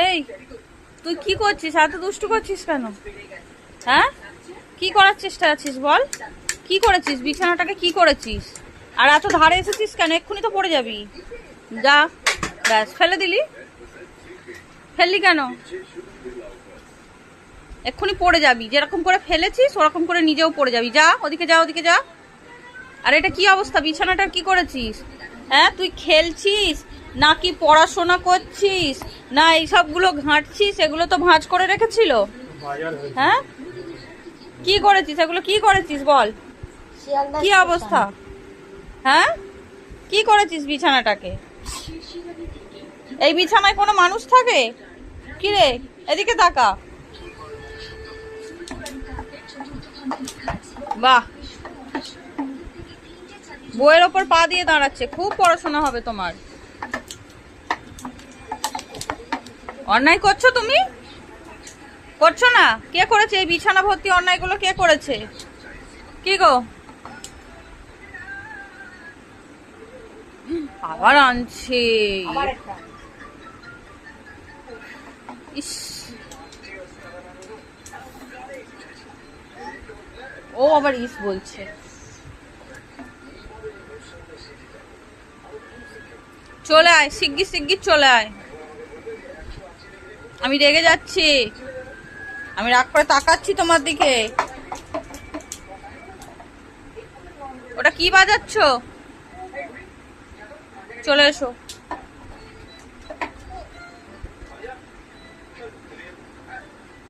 এই তুই কি করছিস? এত দুষ্টু করছিস কেন? হ্যাঁ, কি করার চেষ্টা আছিস বল? কি করেছিস? বিছানাটাকে কি করেছিস? আর এত ধারে এসেছিস কেন? এক্ষুনি তো পড়ে যাবি। যা, ব্যাস ফেলে দিলি। ফেললি কেন? এক্ষুনি পড়ে যাবি। যেরকম করে ফেলেছিস ওরকম করে নিজেও পড়ে যাবি। যা, ওদিকে যা, ওদিকে যা। আর এটা কি অবস্থা? বিছানাটার কি করেছিস? হ্যাঁ, তুই খেলছিস নাকি পড়াশোনা করছিস? না এই সবগুলো ঘাঁটছিস? এগুলো তো ভাঁজ করে রেখেছিল। হ্যাঁ, কি করেছিস? এগুলো কি করেছিস বল? কি অবস্থা? হ্যাঁ, কি করেছিস বিছানাটাকে? এই বিছানায় কোনো মানুষ থাকে? কি রে, এদিকে তাকা। বাহ, বইয়ের ওপর পা দিয়ে দাঁড়াচ্ছে। খুব পড়াশোনা হবে তোমার। অন্যায় করছো তুমি? করছো না? কে করেছে এই বিছানা ভর্তি অন্যায়গুলো? কে করেছে? কি গো, আবার আনছে? ইস, ও আবার ইস বলছে। চলে আয়, শিগগির শিগগির চলে আয়। আমি রেগে যাচ্ছি। আমি রাগ করে তাকাচ্ছি তোমার দিকে। ওটা কি বাজাচ্ছ? চলে এসো।